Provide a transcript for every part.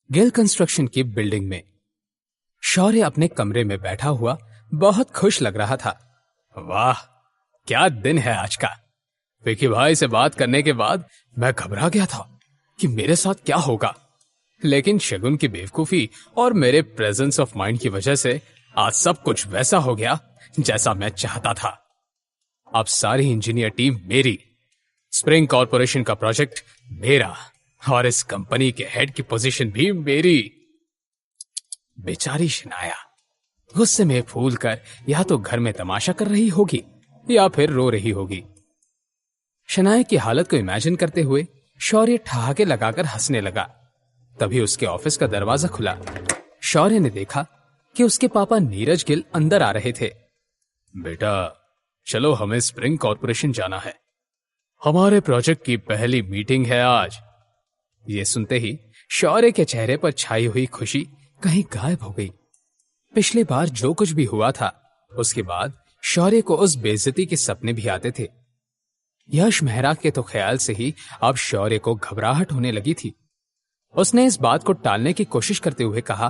Gill construction की building में शौर्य अपने कमरे में बैठा हुआ बहुत खुश लग रहा था। वाह, क्या दिन है आज का। विकी भाई से बात करने के बाद मैं घबरा गया था कि मेरे साथ क्या होगा, लेकिन शगुन की बेवकूफी और मेरे प्रेजेंस ऑफ माइंड की वजह से आज सब कुछ वैसा हो गया जैसा मैं चाहता था। अब सारी इंजीनियर टीम मेरी, स्प्रिंग कॉर्पोरेशन का प्रोजेक्ट मेरा और इस कंपनी के हेड की पोजीशन भी मेरी। बेचारी शनाया गुस्से में फूल कर या तो घर में तमाशा कर रही होगी या फिर रो रही होगी। शनाया की हालत को इमेजिन करते हुए शौर्य ठहाके लगाकर हंसने लगा। तभी उसके ऑफिस का दरवाजा खुला। शौर्य ने देखा कि उसके पापा नीरज गिल अंदर आ रहे थे। बेटा चलो, हमें स्प्रिंग कॉर्पोरेशन जाना है, हमारे प्रोजेक्ट की पहली मीटिंग है आज। ये सुनते ही शौर्य के चेहरे पर छाई हुई खुशी कहीं गायब हो गई। पिछली बार जो कुछ भी हुआ था उसके बाद शौर्य को उस बेइज्जती के सपने भी आते थे। यश मेहरा के तो ख्याल से ही अब शौर्य को घबराहट होने लगी थी। उसने इस बात को टालने की कोशिश करते हुए कहा,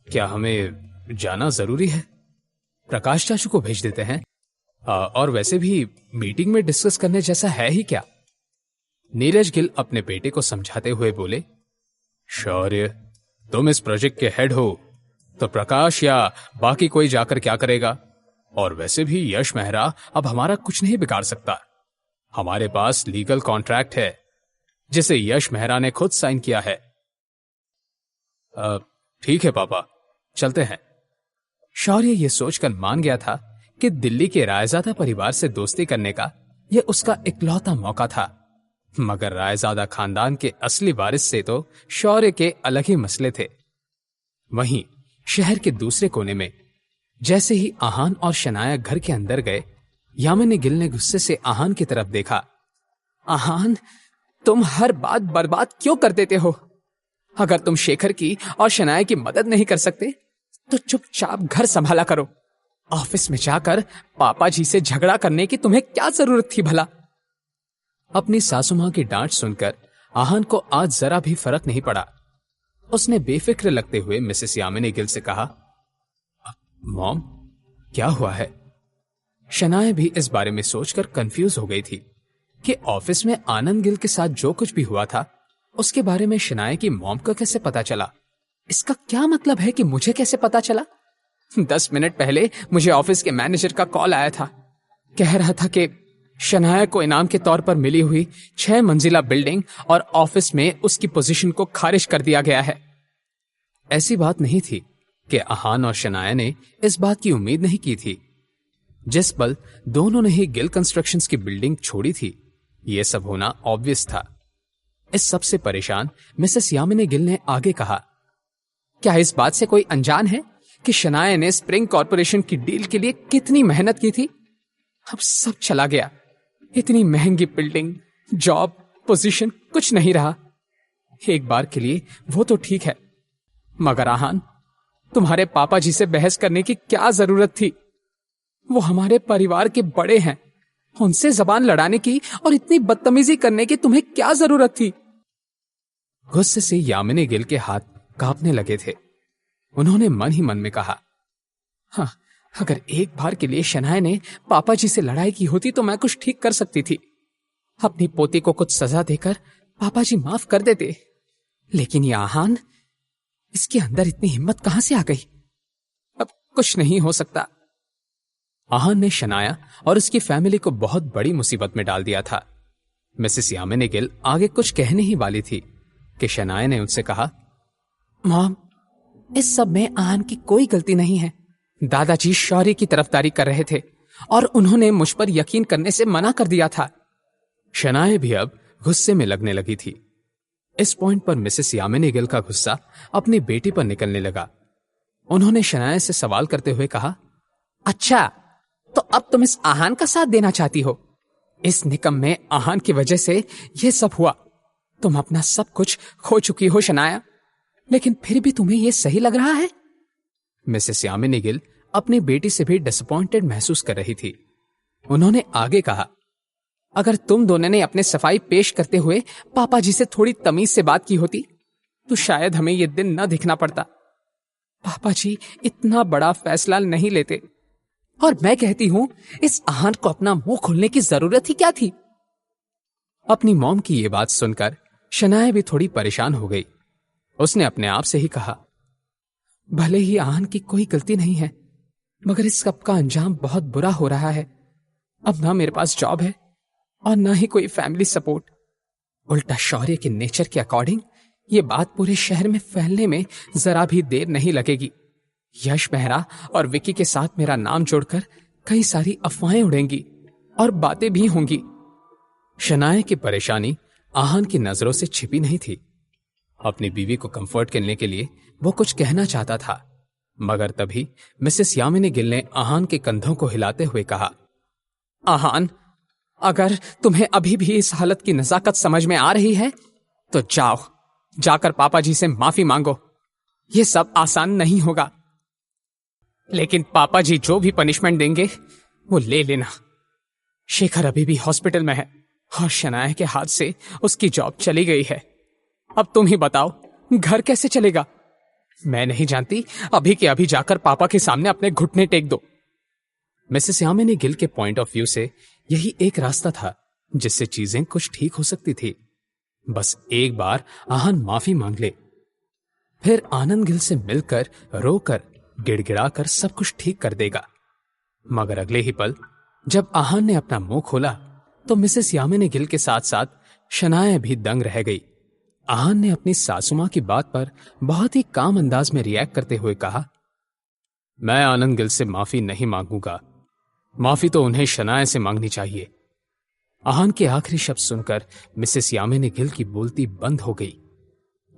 क्या हमें जाना जरूरी है? प्रकाश चाचू को भेज देते हैं। और वैसे भी मीटिंग में डिस्कस करने जैसा है ही क्या? नीरज गिल अपने बेटे को समझाते हुए बोले, शौर्य तुम इस प्रोजेक्ट के हेड हो तो प्रकाश या बाकी कोई जाकर क्या करेगा? और वैसे भी यश मेहरा अब हमारा कुछ नहीं बिगाड़ सकता। हमारे पास लीगल कॉन्ट्रैक्ट है जिसे यश मेहरा ने खुद साइन किया है। ठीक है पापा, चलते हैं। शौर्य यह सोचकर मान गया था कि दिल्ली के रायजादा परिवार से दोस्ती करने का यह उसका इकलौता मौका था। मगर रायजादा खानदान के असली वारिस से तो शौर्य के अलग ही मसले थे। वहीं शहर के दूसरे कोने में जैसे ही आहान और शनाया घर के अंदर गए, यामिनी गिल ने गुस्से से आहान की तरफ देखा। आहान, तुम हर बात बर्बाद क्यों कर देते हो? अगर तुम शेखर की और शनाया की मदद नहीं कर सकते तो चुपचाप घर संभाला करो। ऑफिस में जाकर पापा जी से झगड़ा करने की तुम्हें क्या जरूरत थी भला? अपनी सासू मां की डांट सुनकर आहान को आज जरा भी फर्क नहीं पड़ा। उसने बेफिक्र लगते हुए मिसेस यामिनी गिल से कहा, मॉम क्या हुआ है? शनाया भी इस बारे में सोचकर कंफ्यूज हो गई थी कि ऑफिस में आनंद गिल के साथ जो कुछ भी हुआ था उसके बारे में शनाया की मॉम को कैसे पता चला। इसका क्या मतलब है कि मुझे कैसे पता चला? 10 मिनट पहले मुझे ऑफिस के मैनेजर का कॉल आया था। कह रहा था कि शनाया को इनाम के तौर पर मिली हुई 6 मंजिला बिल्डिंग और ऑफिस में उसकी पोजीशन को खारिज कर दिया गया है। ऐसी बात नहीं थी कि आहान और शनाया ने इस बात की उम्मीद नहीं की थी। जिस पल दोनों ने ही गिल कंस्ट्रक्शंस की बिल्डिंग छोड़ी थी, यह सब होना ऑब्वियस था। इस सब से परेशान मिसेस यामिनी गिल ने आगे कहा, क्या इस बात से कोई अनजान है कि शनाया ने स्प्रिंग कॉर्पोरेशन की डील के लिए कितनी मेहनत की थी? अब सब चला गया। इतनी महंगी बिल्डिंग, जॉब, पोजीशन कुछ नहीं रहा। एक बार के लिए वो तो ठीक है, मगर आहान, तुम्हारे पापा जी से बहस करने की क्या जरूरत थी? वो हमारे परिवार के बड़े हैं, उनसे जबान लड़ाने की और इतनी बदतमीजी करने की तुम्हें क्या जरूरत थी? गुस्से से यामिनी गिल के हाथ कांपने लगे थे। उन्होंने मन ही मन में कहा, हाँ, अगर एक बार के लिए शनाया ने पापा जी से लड़ाई की होती तो मैं कुछ ठीक कर सकती थी। अपनी पोती को कुछ सजा देकर पापा जी माफ कर देते। लेकिन ये आहान, इसके अंदर इतनी हिम्मत कहां से आ गई? अब कुछ नहीं हो सकता। आहान ने शनाया और उसकी फैमिली को बहुत बड़ी मुसीबत में डाल दिया था। मिसेस यामिनी गिल आगे कुछ कहने ही वाली थी कि शनाया ने उनसे कहा, मॉम, इस सब में आहान की कोई गलती नहीं है। दादाजी शौर्य की तरफदारी कर रहे थे और उन्होंने मुझ पर यकीन करने से मना कर दिया था। शनाया भी अब गुस्से में लगने लगी थी। इस पॉइंट पर मिसेस यामिनी गिल का गुस्सा अपनी बेटी पर निकलने लगा। उन्होंने शनाया से सवाल करते हुए कहा, अच्छा, तो अब तुम इस आहान का साथ देना चाहती हो? इस निकम्मे आहान की वजह से यह सब हुआ। तुम अपना सब कुछ खो चुकी हो शनाया, लेकिन फिर भी तुम्हें यह सही लग रहा है? मिसेस यामिनी गिल अपनी बेटी से भी डिसअपॉइंटेड महसूस कर रही थी। उन्होंने आगे कहा, अगर तुम दोनों ने अपने सफाई पेश करते हुए पापा जी से थोड़ी तमीज से बात की होती तो शायद हमें यह दिन न दिखना पड़ता। पापा जी इतना बड़ा फैसला नहीं लेते। और मैं कहती हूं, इस आहान को अपना मुंह खोलने की जरूरत ही क्या थी? अपनी मॉम की यह बात सुनकर शनाया भी थोड़ी परेशान हो गई। उसने अपने आप से ही कहा, भले ही आहान की कोई गलती नहीं है, मगर इस सब का अंजाम बहुत बुरा हो रहा है। अब ना मेरे पास जॉब है और ना ही कोई फैमिली सपोर्ट। उल्टा शौर्य के नेचर के अकॉर्डिंग ये बात पूरे शहर में फैलने में जरा भी देर नहीं लगेगी। यश मेहरा और विकी के साथ मेरा नाम जोड़कर कई सारी अफवाहें उड़ेंगी और बातें भी होंगी। शनाया की परेशानी आहान की नजरों से छिपी नहीं थी। अपनी बीवी को कंफर्ट करने के लिए वो कुछ कहना चाहता था, मगर तभी मिसेस यामिनी गिल ने आहान के कंधों को हिलाते हुए कहा, आहान, अगर तुम्हें अभी भी इस हालत की नजाकत समझ में आ रही है तो जाओ, जाकर पापा जी से माफी मांगो। यह सब आसान नहीं होगा, लेकिन पापा जी जो भी पनिशमेंट देंगे वो ले लेना। शेखर अभी भी हॉस्पिटल में है और शनाया के हाथ से उसकी जॉब चली गई है। अब तुम ही बताओ, घर कैसे चलेगा? मैं नहीं जानती, अभी के अभी जाकर पापा के सामने अपने घुटने टेक दो। मिसेस यामिनी गिल के पॉइंट ऑफ व्यू से यही एक रास्ता था जिससे चीजें कुछ ठीक हो सकती थी। बस एक बार आहान माफी मांग ले, फिर आनंद गिल से मिलकर रोकर गिड़गिड़ाकर सब कुछ ठीक कर देगा। मगर अगले ही पल जब आहान ने अपना मुंह खोला तो मिसेस यामिनी गिल के साथ साथ शनाया भी दंग रह गई। आहान ने अपनी सासू मां की बात पर बहुत ही काम अंदाज में रिएक्ट करते हुए कहा, मैं आनंद गिल से माफी नहीं मांगूंगा। माफी तो उन्हें शनाया से मांगनी चाहिए। आहान के आखिरी शब्द सुनकर मिसेस यामिनी गिल की बोलती बंद हो गई।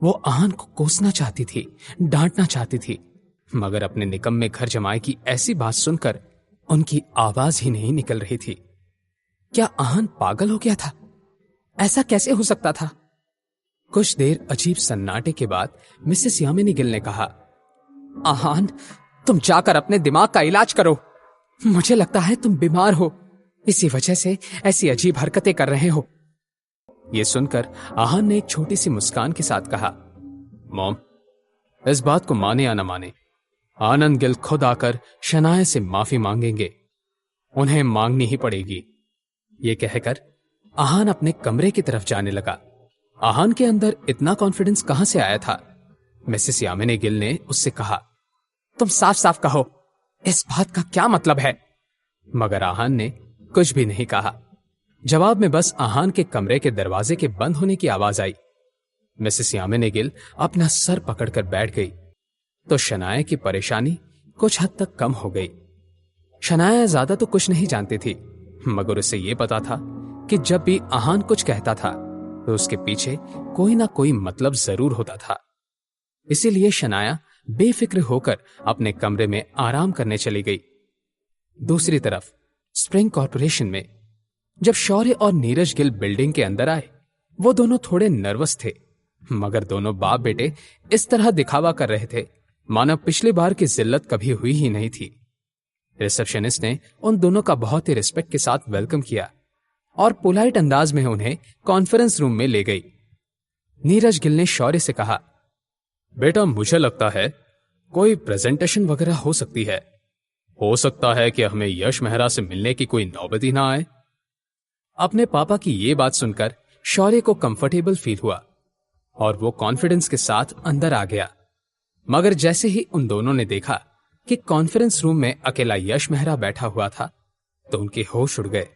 वो आहान को कोसना चाहती थी, डांटना चाहती थी, मगर अपने निकम्मे घर जमाए की ऐसी बात सुनकर उनकी आवाज ही नहीं निकल रही थी। क्या आहान पागल हो गया था? ऐसा कैसे हो सकता था? कुछ देर अजीब सन्नाटे के बाद मिसेस यामिनी गिल ने कहा, आहान, तुम जाकर अपने दिमाग का इलाज करो। मुझे लगता है तुम बीमार हो, इसी वजह से ऐसी अजीब हरकतें कर रहे हो। यह सुनकर आहान ने एक छोटी सी मुस्कान के साथ कहा, मॉम, इस बात को माने या न माने, आनंद गिल खुद आकर शनाया से माफी मांगेंगे। उन्हें मांगनी ही पड़ेगी। ये कहकर आहान अपने कमरे की तरफ जाने लगा। आहान के अंदर इतना कॉन्फिडेंस कहां से आया था? मिसेस यामिनी गिल ने उससे कहा, तुम साफ साफ कहो, इस बात का क्या मतलब है? मगर आहान ने कुछ भी नहीं कहा। जवाब में बस आहान के कमरे के दरवाजे के बंद होने की आवाज आई। मिसेस यामिनी गिल अपना सर पकड़कर बैठ गई तो शनाया की परेशानी कुछ हद तक कम हो गई। शनाया ज्यादा तो कुछ नहीं जानती थी, मगर उसे यह पता था कि जब भी आहान कुछ कहता था तो उसके पीछे कोई ना कोई मतलब जरूर होता था। इसीलिए शनाया बेफिक्र होकर अपने कमरे में आराम करने चली गई। दूसरी तरफ स्प्रिंग कॉर्पोरेशन में जब शौर्य और नीरज गिल बिल्डिंग के अंदर आए, वो दोनों थोड़े नर्वस थे, मगर दोनों बाप बेटे इस तरह दिखावा कर रहे थे मानो पिछली बार की जिल्लत कभी हुई ही नहीं थी। रिसेप्शनिस्ट ने उन दोनों का बहुत ही रिस्पेक्ट के साथ वेलकम किया और पोलाइट अंदाज में उन्हें कॉन्फ्रेंस रूम में ले गई। नीरज गिल ने शौर्य से कहा, बेटा, मुझे लगता है कोई प्रेजेंटेशन वगैरह हो सकती है। हो सकता है कि हमें यश मेहरा से मिलने की कोई नौबत ही ना आए। अपने पापा की ये बात सुनकर शौर्य को कंफर्टेबल फील हुआ और वो कॉन्फिडेंस के साथ अंदर आ गया। मगर जैसे ही उन दोनों ने देखा कि कॉन्फ्रेंस रूम में अकेला यश मेहरा बैठा हुआ था तो उनके होश उड़ गए।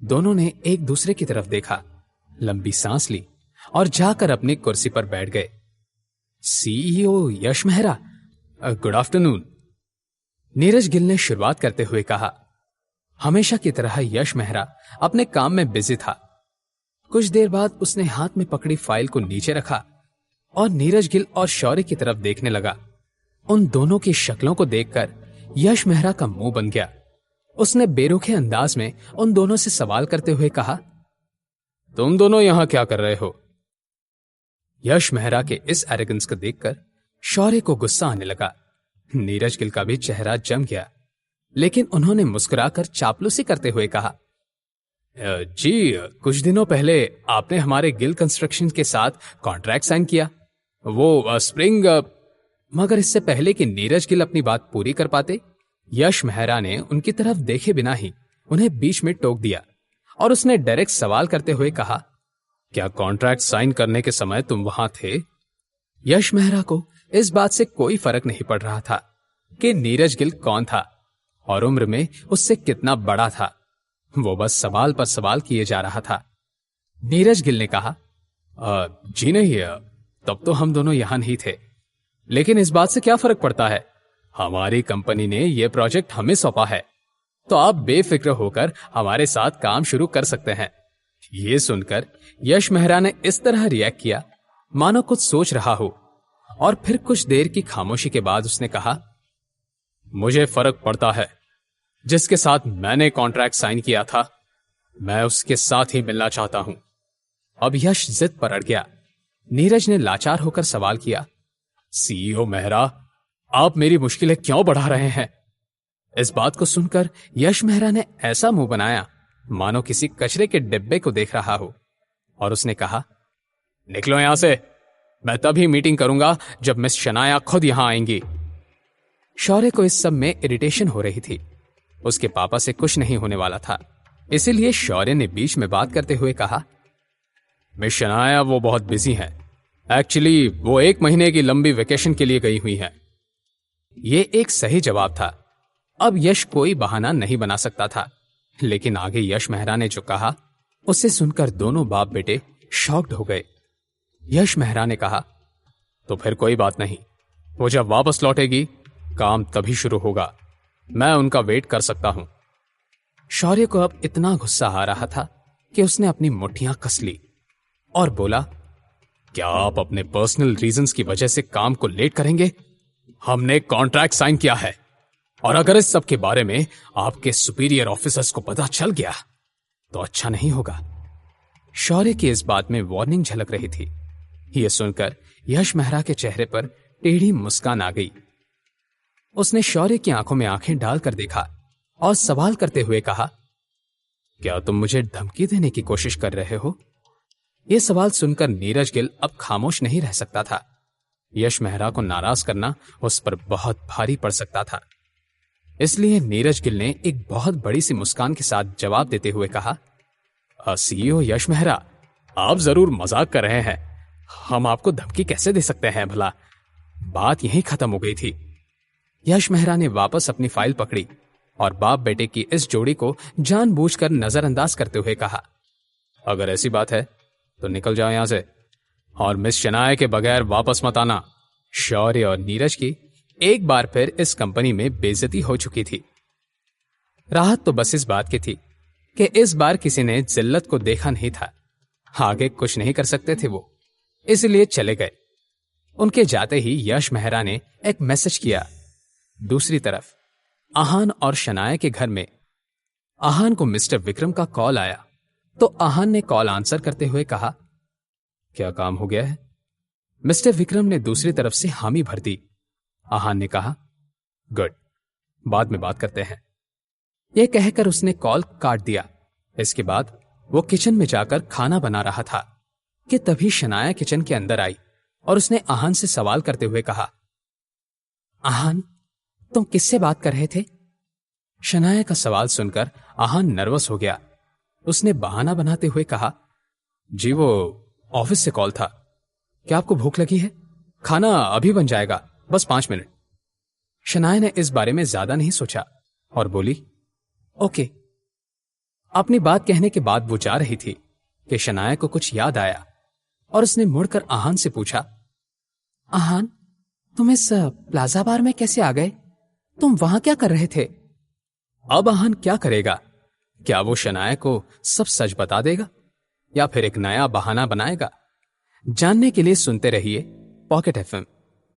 दोनों ने एक दूसरे की तरफ देखा, लंबी सांस ली और जाकर अपनी कुर्सी पर बैठ गए। सीईओ यश मेहरा, गुड आफ्टरनून। नीरज गिल ने शुरुआत करते हुए कहा। हमेशा की तरह यश मेहरा अपने काम में बिजी था। कुछ देर बाद उसने हाथ में पकड़ी फाइल को नीचे रखा और नीरज गिल और शौर्य की तरफ देखने लगा। उन दोनों की शक्लों को देखकर यश मेहरा का मुंह बन गया। उसने बेरुखे अंदाज में उन दोनों से सवाल करते हुए कहा, तुम दोनों यहां क्या कर रहे हो? यश मेहरा के इस एरोगेंस को देखकर शौर्य को गुस्सा आने लगा। नीरज गिल का भी चेहरा जम गया, लेकिन उन्होंने मुस्कुराकर चापलूसी करते हुए कहा, जी, कुछ दिनों पहले आपने हमारे गिल कंस्ट्रक्शन के साथ कॉन्ट्रैक्ट साइन किया। वो स्प्रिंग। मगर इससे पहले कि नीरज गिल अपनी बात पूरी कर पाते, यश मेहरा ने उनकी तरफ देखे बिना ही उन्हें बीच में टोक दिया और उसने डायरेक्ट सवाल करते हुए कहा, क्या कॉन्ट्रैक्ट साइन करने के समय तुम वहां थे? यश मेहरा को इस बात से कोई फर्क नहीं पड़ रहा था कि नीरज गिल कौन था और उम्र में उससे कितना बड़ा था। वो बस सवाल पर सवाल किए जा रहा था। नीरज गिल ने कहा, जी नहीं, तब तो हम दोनों यहां नहीं थे, लेकिन इस बात से क्या फर्क पड़ता है? हमारी कंपनी ने यह प्रोजेक्ट हमें सौंपा है, तो आप बेफिक्र होकर हमारे साथ काम शुरू कर सकते हैं। यह सुनकर यश मेहरा ने इस तरह रिएक्ट किया मानो कुछ सोच रहा हो, और फिर कुछ देर की खामोशी के बाद उसने कहा, मुझे फर्क पड़ता है। जिसके साथ मैंने कॉन्ट्रैक्ट साइन किया था, मैं उसके साथ ही मिलना चाहता हूं। अब यश जिद पर अड़ गया। नीरज ने लाचार होकर सवाल किया, सीईओ मेहरा, आप मेरी मुश्किलें क्यों बढ़ा रहे हैं? इस बात को सुनकर यश मेहरा ने ऐसा मुंह बनाया मानो किसी कचरे के डिब्बे को देख रहा हो, और उसने कहा, निकलो यहां से। मैं तभी मीटिंग करूंगा जब मिस शनाया खुद यहां आएंगी। शौर्य को इस सब में इरिटेशन हो रही थी। उसके पापा से कुछ नहीं होने वाला था, इसीलिए शौर्य ने बीच में बात करते हुए कहा, मिस शनाया वो बहुत बिजी हैं। एक्चुअली वो 1 महीने की लंबी वेकेशन के लिए गई हुई हैं। ये एक सही जवाब था। अब यश कोई बहाना नहीं बना सकता था, लेकिन आगे यश मेहरा ने जो कहा उसे सुनकर दोनों बाप बेटे शॉक्ड हो गए। यश मेहरा ने कहा, तो फिर कोई बात नहीं, वो जब वापस लौटेगी काम तभी शुरू होगा। मैं उनका वेट कर सकता हूं। शौर्य को अब इतना गुस्सा आ रहा था कि उसने अपनी मुट्ठियां कस ली और बोला, क्या आप अपने पर्सनल रीजंस की वजह से काम को लेट करेंगे? हमने कॉन्ट्रैक्ट साइन किया है, और अगर इस सब के बारे में आपके सुपीरियर ऑफिसर्स को पता चल गया तो अच्छा नहीं होगा। शौर्य की इस बात में वार्निंग झलक रही थी। यह सुनकर यश मेहरा के चेहरे पर टेढ़ी मुस्कान आ गई। उसने शौर्य की आंखों में आंखें डालकर देखा और सवाल करते हुए कहा, क्या तुम मुझे धमकी देने की कोशिश कर रहे हो? यह सवाल सुनकर नीरज गिल अब खामोश नहीं रह सकता था। यश मेहरा को नाराज करना उस पर बहुत भारी पड़ सकता था। इसलिए नीरज गिल ने एक बहुत बड़ी सी मुस्कान के साथ जवाब देते हुए कहा, सीईओ यश मेहरा, आप जरूर मजाक कर रहे हैं। हम आपको धमकी कैसे दे सकते हैं भला? बात यहीं खत्म हो गई थी। यश मेहरा ने वापस अपनी फाइल पकड़ी और बाप बेटे की इस जोड़ी को जानबूझकर नजरअंदाज करते हुए कहा, अगर ऐसी बात है तो निकल जाओ यहां से, और मिस शनाया के बगैर वापस मत आना। शौर्य और नीरज की एक बार फिर इस कंपनी में बेइज्जती हो चुकी थी। राहत तो बस इस बात की थी कि इस बार किसी ने जिल्लत को देखा नहीं था। आगे कुछ नहीं कर सकते थे वो, इसलिए चले गए। उनके जाते ही यश मेहरा ने एक मैसेज किया। दूसरी तरफ आहान और शनाया के घर में आहान को मिस्टर विक्रम का कॉल आया, तो आहान ने कॉल आंसर करते हुए कहा, क्या काम हो गया है? मिस्टर विक्रम ने दूसरी तरफ से हामी भर दी। आहान ने कहा, गुड, बाद में बात करते हैं। यह कहकर उसने कॉल काट दिया। इसके बाद वो किचन में जाकर खाना बना रहा था कि तभी शनाया किचन के अंदर आई और उसने आहान से सवाल करते हुए कहा, आहान, तुम किससे बात कर रहे थे? शनाया का सवाल सुनकर आहान नर्वस हो गया। उसने बहाना बनाते हुए कहा, जी वो ऑफिस से कॉल था। क्या आपको भूख लगी है? खाना अभी बन जाएगा, बस 5 मिनट। शनाया ने इस बारे में ज्यादा नहीं सोचा और बोली, ओके। अपनी बात कहने के बाद वो जा रही थी कि शनाया को कुछ याद आया और उसने मुड़कर आहान से पूछा, आहान, तुम इस प्लाजा बार में कैसे आ गए? तुम वहां क्या कर रहे थे? अब आहान क्या करेगा? क्या वो शनाया को सब सच बता देगा या फिर एक नया बहाना बनाएगा? जानने के लिए सुनते रहिए पॉकेट एफएम।